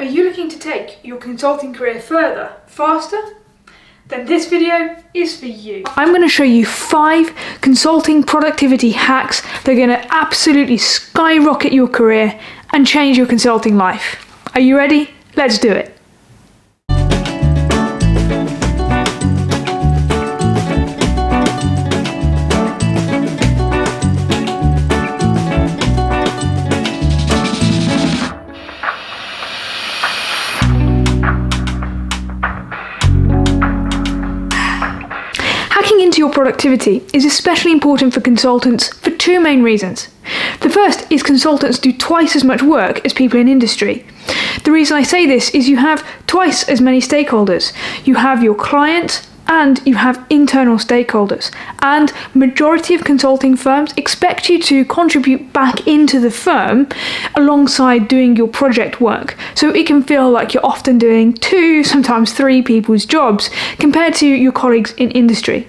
Are you looking to take your consulting career further, faster? Then this video is for you. I'm going to show you 5 consulting productivity hacks that are going to absolutely skyrocket your career and change your consulting life. Are you ready? Let's do it. Hacking into your productivity is especially important for consultants for 2 main reasons. The first is consultants do twice as much work as people in industry. The reason I say this is you have twice as many stakeholders. You have your client and you have internal stakeholders. And majority of consulting firms expect you to contribute back into the firm alongside doing your project work. So it can feel like you're often doing 2, sometimes 3 people's jobs compared to your colleagues in industry.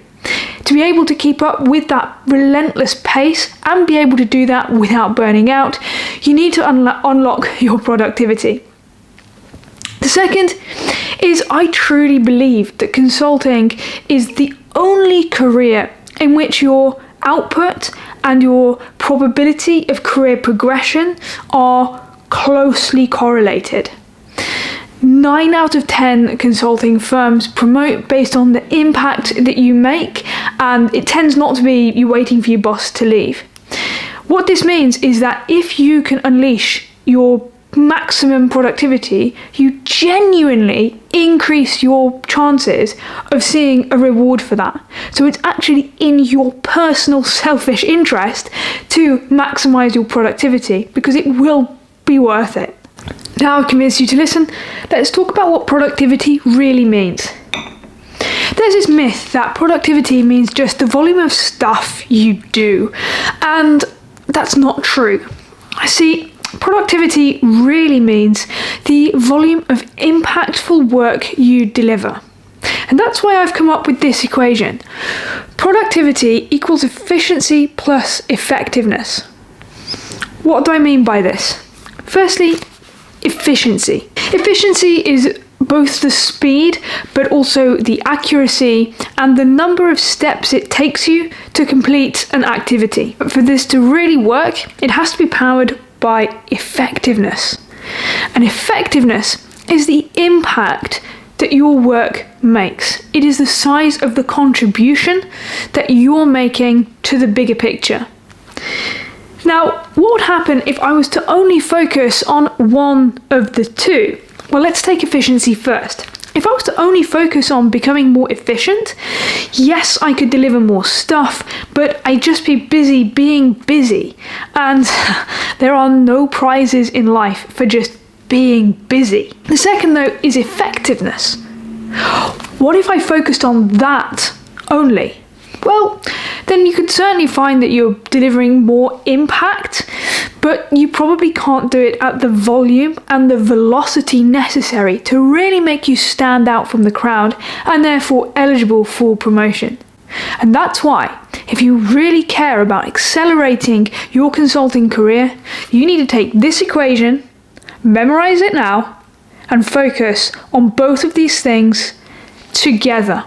To be able to keep up with that relentless pace and be able to do that without burning out, you need to unlock your productivity. The second is I truly believe that consulting is the only career in which your output and your probability of career progression are closely correlated. 9 out of 10 consulting firms promote based on the impact that you make, and it tends not to be you waiting for your boss to leave. What this means is that if you can unleash your maximum productivity, you genuinely increase your chances of seeing a reward for that. So it's actually in your personal selfish interest to maximize your productivity because it will be worth it. Now I've convinced you to listen, let's talk about what productivity really means. There's this myth that productivity means just the volume of stuff you do, and that's not true. See, productivity really means the volume of impactful work you deliver. And that's why I've come up with this equation. Productivity equals efficiency plus effectiveness. What do I mean by this? Firstly, efficiency. Efficiency is both the speed, but also the accuracy and the number of steps it takes you to complete an activity. But for this to really work, it has to be powered by effectiveness. And effectiveness is the impact that your work makes. It is the size of the contribution that you're making to the bigger picture. Now, what would happen if I was to only focus on one of the 2? Well, let's take efficiency first. If I was to only focus on becoming more efficient, yes, I could deliver more stuff, but I'd just be busy being busy. And there are no prizes in life for just being busy. The second, though, is effectiveness. What if I focused on that only? Well, then you could certainly find that you're delivering more impact, but you probably can't do it at the volume and the velocity necessary to really make you stand out from the crowd and therefore eligible for promotion. And that's why, if you really care about accelerating your consulting career, you need to take this equation, memorize it now, and focus on both of these things together.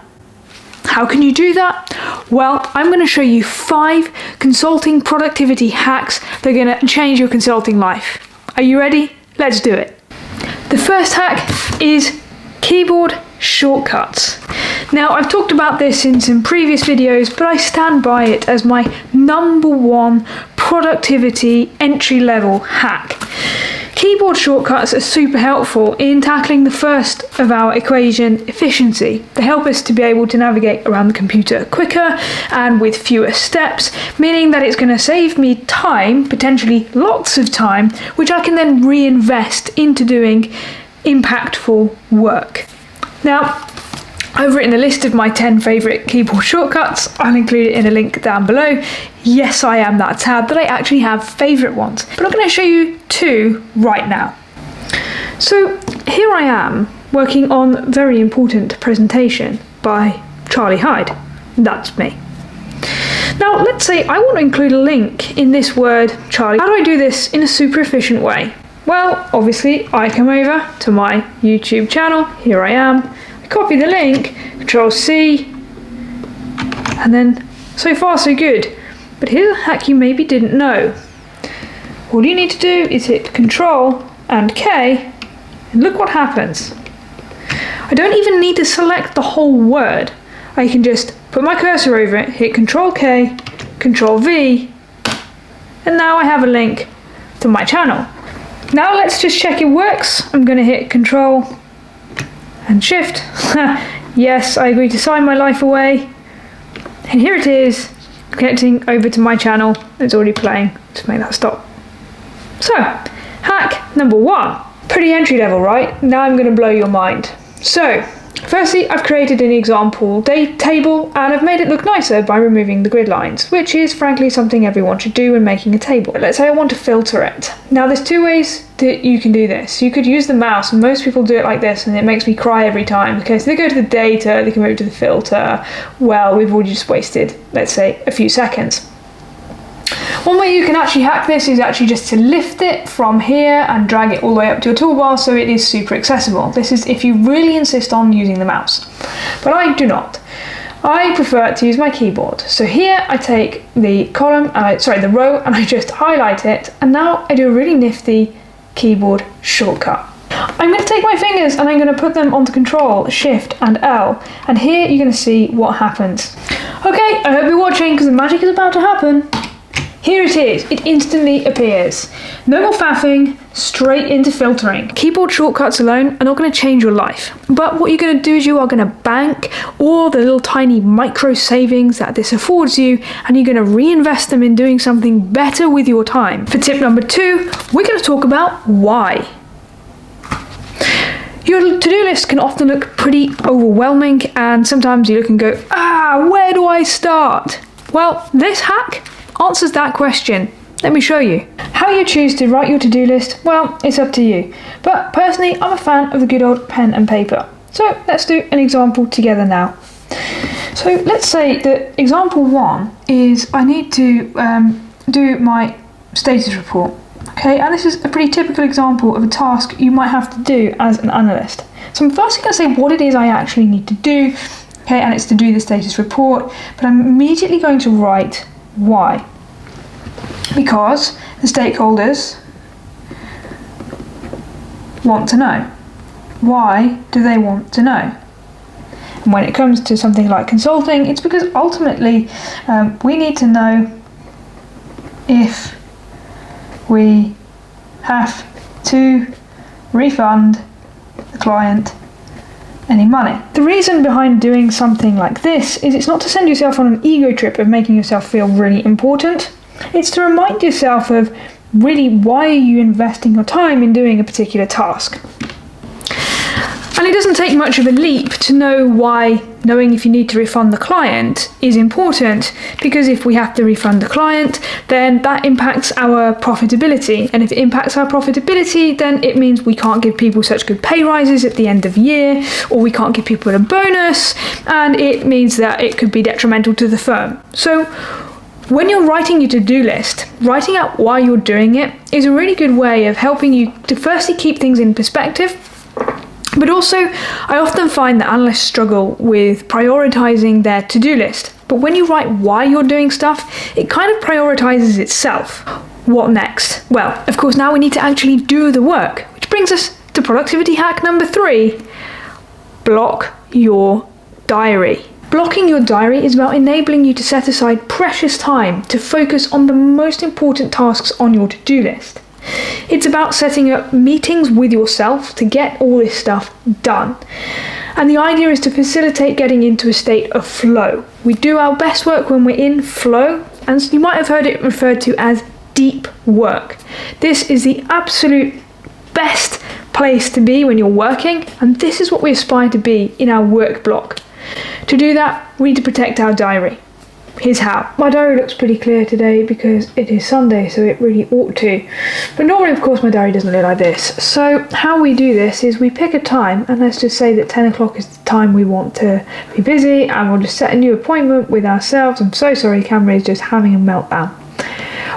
How can you do that? Well, I'm going to show you 5 consulting productivity hacks that are going to change your consulting life. Are you ready? Let's do it. The first hack is keyboard shortcuts. Now, I've talked about this in some previous videos, but I stand by it as my #1 productivity entry-level hack. Keyboard shortcuts are super helpful in tackling the first of our equation, efficiency. They help us to be able to navigate around the computer quicker and with fewer steps, meaning that it's going to save me time, potentially lots of time, which I can then reinvest into doing impactful work. Now, I've written a list of my 10 favourite keyboard shortcuts. I'll include it in a link down below. Yes, I am that sad that I actually have favourite ones, but I'm going to show you 2 right now. So here I am working on Very Important Presentation by Charlie Hyde. That's me. Now let's say I want to include a link in this word Charlie. How do I do this in a super efficient way? Well, obviously, I come over to my YouTube channel. Here I am. I copy the link, Control C, and then so far so good. But here's a hack you maybe didn't know. All you need to do is hit Control and K, and look what happens. I don't even need to select the whole word. I can just put my cursor over it, hit Control K, Control V, and now I have a link to my channel. Now let's just check it works. I'm going to hit Control and Shift. Yes, I agree to sign my life away. And here it is, connecting over to my channel. It's already playing. Just make that stop. So, hack number 1. Pretty entry level, right? Now I'm going to blow your mind. So, firstly, I've created an example date table and I've made it look nicer by removing the grid lines, which is frankly something everyone should do when making a table. Let's say I want to filter it. Now there's 2 ways that you can do this. You could use the mouse, and most people do it like this, and it makes me cry every time because they go to the data, they can move to the filter. Well, we've already just wasted, let's say, a few seconds. One way you can actually hack this is actually just to lift it from here and drag it all the way up to your toolbar so it is super accessible. This is if you really insist on using the mouse. But I do not. I prefer to use my keyboard. So here I take the the row, and I just highlight it, and now I do a really nifty keyboard shortcut. I'm going to take my fingers and I'm going to put them onto Control, Shift and L, and here you're going to see what happens. Okay, I hope you're watching because the magic is about to happen. Here it is, it instantly appears. No more faffing, straight into filtering. Keyboard shortcuts alone are not going to change your life, but what you're going to do is you are going to bank all the little tiny micro savings that this affords you, and you're going to reinvest them in doing something better with your time. For tip number 2, we're going to talk about why. Your to-do list can often look pretty overwhelming, and sometimes you look and go, where do I start? Well, this hack answers that question. Let me show you. How you choose to write your to-do list, well, it's up to you. But personally, I'm a fan of the good old pen and paper. So let's do an example together now. So let's say that example 1 is I need to do my status report. Okay, and this is a pretty typical example of a task you might have to do as an analyst. So I'm first going to say what it is I actually need to do. Okay, and it's to do the status report, but I'm immediately going to write why. Because the stakeholders want to know. Why do they want to know? And when it comes to something like consulting, it's because ultimately we need to know if we have to refund the client any money. The reason behind doing something like this is it's not to send yourself on an ego trip of making yourself feel really important. It's to remind yourself of really why are you investing your time in doing a particular task. And it doesn't take much of a leap to know why knowing if you need to refund the client is important, because if we have to refund the client, then that impacts our profitability. And if it impacts our profitability, then it means we can't give people such good pay rises at the end of year, or we can't give people a bonus, and it means that it could be detrimental to the firm. So when you're writing your to-do list, writing out why you're doing it is a really good way of helping you to firstly keep things in perspective. But also, I often find that analysts struggle with prioritizing their to-do list. But when you write why you're doing stuff, it kind of prioritizes itself. What next? Well, of course, now we need to actually do the work, which brings us to productivity hack number 3. Block your diary. Blocking your diary is about enabling you to set aside precious time to focus on the most important tasks on your to-do list. It's about setting up meetings with yourself to get all this stuff done. And the idea is to facilitate getting into a state of flow. We do our best work when we're in flow, and you might have heard it referred to as deep work. This is the absolute best place to be when you're working, and this is what we aspire to be in our work block. To do that, we need to protect our diary. Here's how. My diary looks pretty clear today because it is Sunday, so it really ought to. But normally, of course, my diary doesn't look like this. So how we do this is we pick a time, and let's just say that 10 o'clock is the time we want to be busy, and we'll just set a new appointment with ourselves. I'm so sorry, camera is just having a meltdown.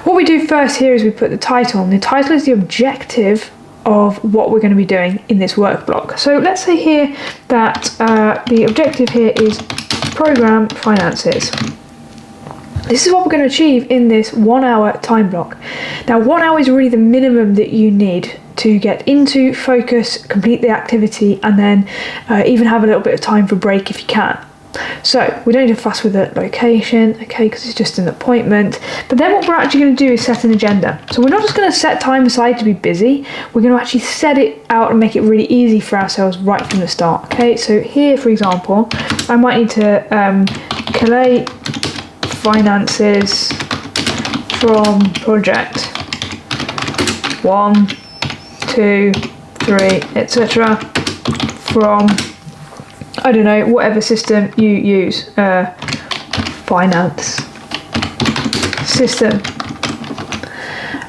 What we do first here is we put the title, and the title is the objective of what we're going to be doing in this work block. So let's say here that the objective here is program finances. This is what we're going to achieve in this 1 hour time block. Now 1 hour is really the minimum that you need to get into, focus, complete the activity, and then even have a little bit of time for break if you can. So we don't need to fuss with the location, okay, because it's just an appointment. But then what we're actually going to do is set an agenda. So we're not just going to set time aside to be busy, we're going to actually set it out and make it really easy for ourselves right from the start. Okay, so here, for example, I might need to collate finances from project 1, 2, 3, etc. from, I don't know, whatever system you use, finance system.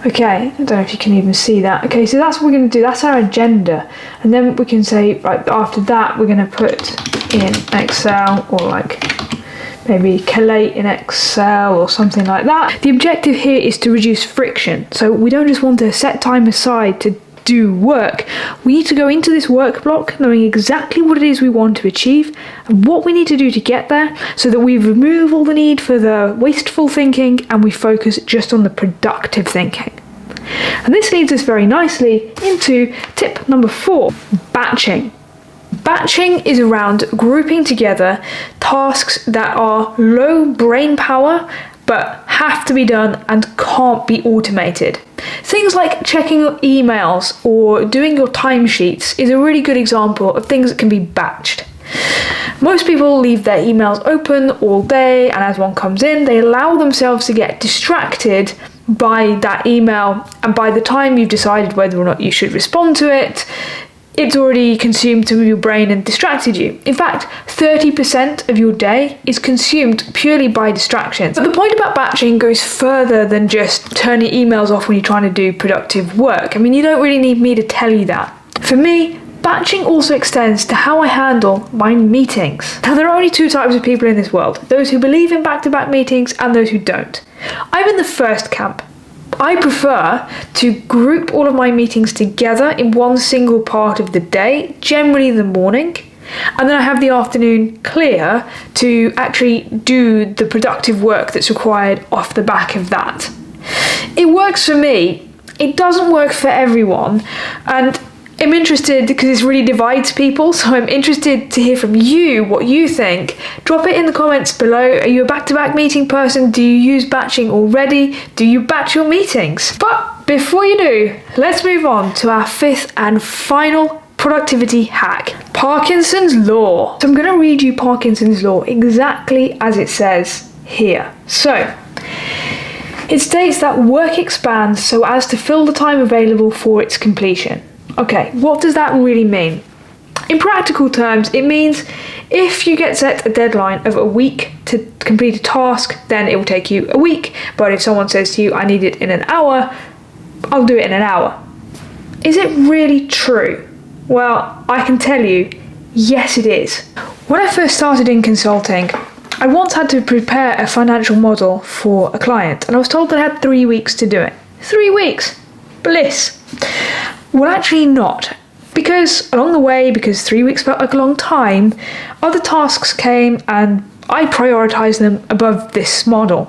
Okay, I don't know if you can even see that. Okay, so that's what we're going to do, that's our agenda. And then we can say, right, after that, we're going to put in Excel, or like maybe collate in Excel or something like that. The objective here is to reduce friction. So we don't just want to set time aside to do work. We need to go into this work block knowing exactly what it is we want to achieve and what we need to do to get there, so that we remove all the need for the wasteful thinking and we focus just on the productive thinking. And this leads us very nicely into tip number 4, batching. Batching is around grouping together tasks that are low brain power but have to be done and can't be automated. Things like checking your emails or doing your timesheets is a really good example of things that can be batched. Most people leave their emails open all day, and as one comes in, they allow themselves to get distracted by that email, and by the time you've decided whether or not you should respond to it, it's already consumed to your brain and distracted you. In fact, 30% of your day is consumed purely by distractions. But the point about batching goes further than just turning emails off when you're trying to do productive work. I mean, you don't really need me to tell you that. For me, batching also extends to how I handle my meetings. Now, there are only 2 types of people in this world: those who believe in back-to-back meetings and those who don't. I'm in the first camp. I prefer to group all of my meetings together in one single part of the day, generally in the morning, and then I have the afternoon clear to actually do the productive work that's required off the back of that. It works for me. It doesn't work for everyone, and I'm interested because this really divides people, so I'm interested to hear from you what you think. Drop it in the comments below. Are you a back-to-back meeting person? Do you use batching already? Do you batch your meetings? But before you do, let's move on to our 5th and final productivity hack: Parkinson's Law. So I'm going to read you Parkinson's Law exactly as it says here. So, it states that work expands so as to fill the time available for its completion. Okay, what does that really mean? In practical terms, it means if you get set a deadline of a week to complete a task, then it will take you a week. But if someone says to you, I need it in an hour, I'll do it in an hour. Is it really true? Well, I can tell you, yes it is. When I first started in consulting, I once had to prepare a financial model for a client, and I was told that I had 3 weeks to do it. 3 weeks? Bliss. Well, actually not, because along the way, because 3 weeks felt like a long time, other tasks came and I prioritised them above this model.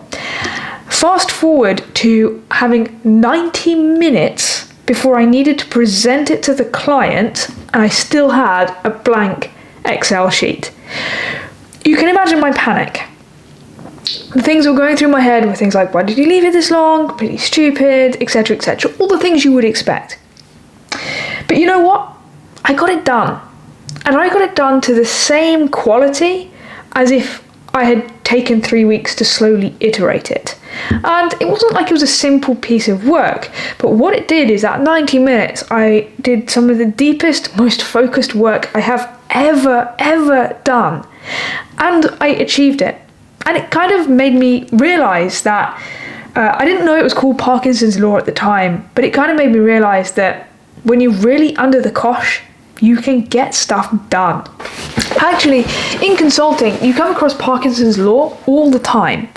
Fast forward to having 90 minutes before I needed to present it to the client, and I still had a blank Excel sheet. You can imagine my panic. The things that were going through my head were things like, why did you leave it this long? Pretty stupid, etc., etc. All the things you would expect. But you know what? I got it done. And I got it done to the same quality as if I had taken 3 weeks to slowly iterate it. And it wasn't like it was a simple piece of work, but what it did is that 90 minutes I did some of the deepest, most focused work I have ever done. And I achieved it. And it kind of made me realise that I didn't know it was called Parkinson's Law at the time, but it kind of made me realise that when you're really under the cosh, you can get stuff done. Actually, in consulting, you come across Parkinson's Law all the time,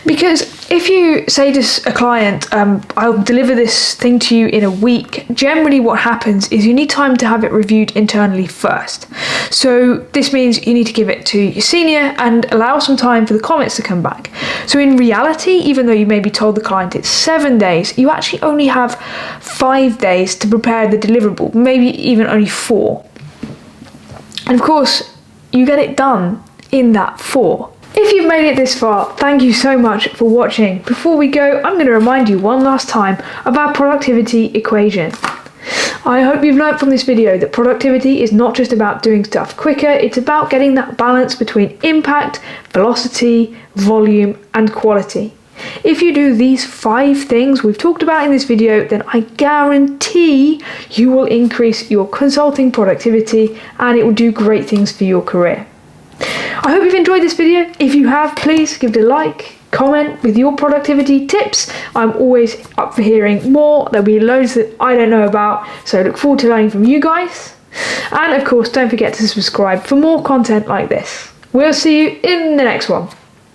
because If you say to a client, I'll deliver this thing to you in a week, generally what happens is you need time to have it reviewed internally first. So this means you need to give it to your senior and allow some time for the comments to come back. So in reality, even though you maybe told the client it's 7 days, you actually only have 5 days to prepare the deliverable, maybe even only 4. And of course, you get it done in that 4. If you've made it this far, thank you so much for watching. Before we go, I'm going to remind you one last time of our productivity equation. I hope you've learned from this video that productivity is not just about doing stuff quicker, it's about getting that balance between impact, velocity, volume, and quality. If you do these 5 things we've talked about in this video, then I guarantee you will increase your consulting productivity and it will do great things for your career. I hope you've enjoyed this video. If you have, please give it a like, comment with your productivity tips. I'm always up for hearing more. There'll be loads that I don't know about, so I look forward to learning from you guys. And of course, don't forget to subscribe for more content like this. We'll see you in the next one.